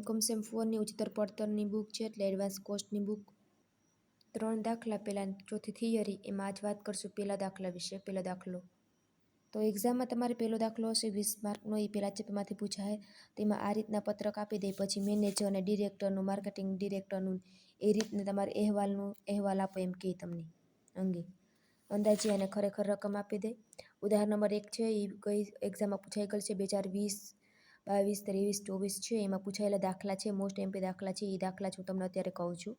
MCOM same 4ની ઉચ્ચતર પડતરની book છે, એટલે એડવાન્સ કોસ્ટની બુક. 3 દાખલા, પહેલાં ચોથી થિયરી. એમાં આજ વાત કરશું પહેલા દાખલા વિશે. પહેલો દાખલો તો એક્ઝામમાં તમારે પહેલો દાખલો હશે 20 માર્કનો, એ પહેલા ચેપ્ટરમાંથી પૂછાય. તેમાં આ રીતના પત્રક આપી દે, પછી મેનેજર અને ડિરેક્ટરનું, માર્કેટિંગ ડિરેક્ટરનું, એ રીતના તમારે અહેવાલ આપો એમ કહે તમને અંગે. અંદાજે અને ખરેખર રકમ આપી દે. ઉદાહરણ નંબર 1 છે, એ કઈ એક્ઝામમાં પૂછાઈ ગયેલ છે 2020, 22, 23, 24 છે. એમાં પૂછાયેલા દાખલા છે, મોસ્ટ એમપી દાખલા છે. એ દાખલા હું તમને અત્યારે કહું છું.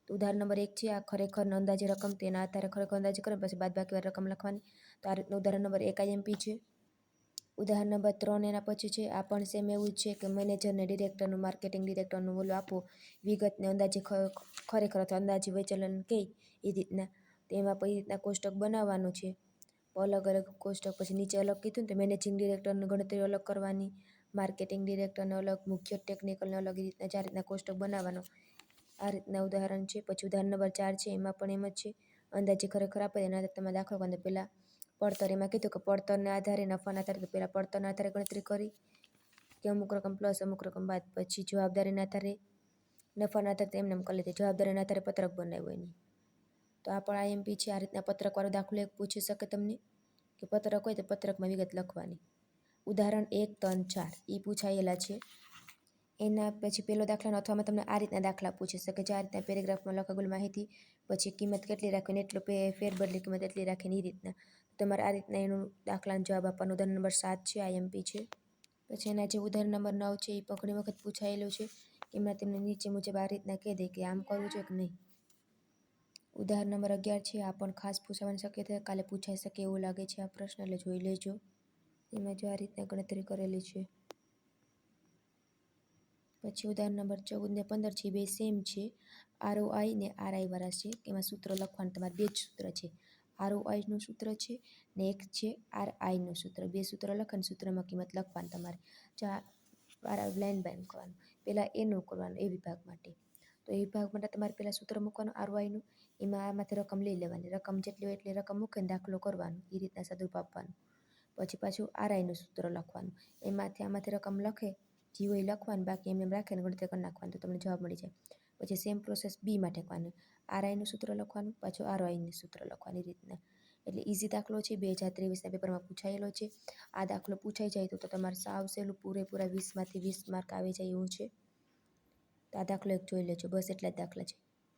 તો ઉદાહરણ નંબર 1 છે, આ ખરેખર અંદાજે રકમ, તેના આધારે ખરેખર અંદાજે કરે, પછી બાદબાકી વાળી રકમ લખવાની. તો આ રીતનું ઉદાહરણ નંબર 1 IMP છે. ઉદાહરણ નંબર 3 એના પછી છે, આ પણ સેમ એવું જ છે કે મેનેજરને, ડિરેક્ટરનું, માર્કેટિંગ ડિરેક્ટરનું બોલો આપો વિગતને અંદાજે ખરેખર અથવા અંદાજે વિચલન કહે એ રીતના. તેમાં પછી રીતના કોષ્ટક બનાવવાનું છે, અલગ અલગ કોષ્ટક. પછી નીચે અલગ કીધું ને તો મેનેજિંગ ડિરેક્ટરની ગણતરી અલગ કરવાની, માર્કેટિંગ ડિરેક્ટરને અલગ, મુખ્ય ટેકનિકલને અલગ, એ રીતના 4 રીતના કોષ્ટક બનાવવાનો. આ રીતના ઉદાહરણ છે. પછી ઉદાહરણ નંબર 4 છે, એમાં પણ એમ જ છે, અંદાજે ખરેખર આપે એના આધારે તમે દાખલો કરો. પહેલાં પડતર, એમાં કીધું કે પડતરને આધારે, નફાના આધારે, તો પહેલાં પડતરના આધારે ગણતરી કરી કે અમુક રકમ પ્લસ અમુક રકમ બાદ. પછી જવાબદારીના આધારે, નફાના આધારે એમને એમ કરી લીધી, જવાબદારીના આધારે પત્રક બનાવ્યું એની. તો આ પણ IMP છે. આ રીતના પત્રકવાળો દાખલો એક પૂછી શકે તમને, કે પત્રક હોય તો પત્રકમાં વિગત લખવાની. ઉદાહરણ 1, 3, 4 એ પૂછાયેલા છે. એના પછી પહેલો દાખલાનો અથવામાં તમને આ રીતના દાખલા પૂછી શકે છે. આ રીતના પેરેગ્રાફમાં લખાયેલ માહિતી, પછી કિંમત કેટલી રાખીને એટલો ફેરબદલી કિંમત એટલી રાખીને એ રીતના. તમારે આ રીતના એનું દાખલાનો જવાબ આપવાનો. ઉદાહરણ નંબર 7 છે, IMP છે. પછી એના જે ઉદાહરણ નંબર 9 છે, એ પણ ઘણી વખત પૂછાયેલું છે. એમાં તમને નીચે મુજબ આ રીતના કહી દે કે આમ કરવું છે કે નહીં. ઉદાહરણ નંબર 11 છે, આ પણ ખાસ પૂછાવાની શક્યતા કાલે પૂછાઈ શકે એવું લાગે છે આ પ્રશ્ન, એટલે જોઈ લેજો. એમાં જો આ રીતના ગણતરી કરેલી છે. પછી ઉદાહરણ નંબર 14 ને 15 છે, બે સેમ છે. ROI ને RI વાળા છે. એમાં સૂત્ર લખવાનું, તમારે બે જ સૂત્ર છે. ROIનું સૂત્ર છે ને એક છે RIનું સૂત્ર. બે સૂત્ર લખીને સૂત્રમાં કિંમત લખવાની તમારે. લાઈન બાય કરવાનું. પહેલાં એનું કરવાનું એ વિભાગ માટે. તો એ વિભાગ માટે તમારે પહેલાં સૂત્ર મૂકવાનું ROIનું. એમાં આમાંથી રકમ લઈ લેવાની, રકમ જેટલી હોય એટલી રકમ મૂકીને દાખલો કરવાનો, એ રીતના સદરૂપ આપવાનું. પછી પાછું RIનું સૂત્ર લખવાનું. આમાંથી રકમ લખે જે હોય લખવાનું, બાકી એમને રાખીને ગણતરી કરી નાખવાનું, તો તમને જવાબ મળી જાય. પછી સેમ પ્રોસેસ બી માટે કરવાની. RIનું સૂત્ર લખવાનું, પાછું ROIનું સૂત્ર લખવાનું, એ રીતના. એટલે ઇઝી દાખલો છે, 2023ના પેપરમાં પૂછાયેલો છે. આ દાખલો પૂછાઈ જાય તો તમારે સાવ સહેલું, પૂરેપૂરા 20માંથી 20 માર્ક આવી જાય એવું છે. તો આ દાખલો એક જોઈ લેજો. બસ એટલા જ દાખલા છે.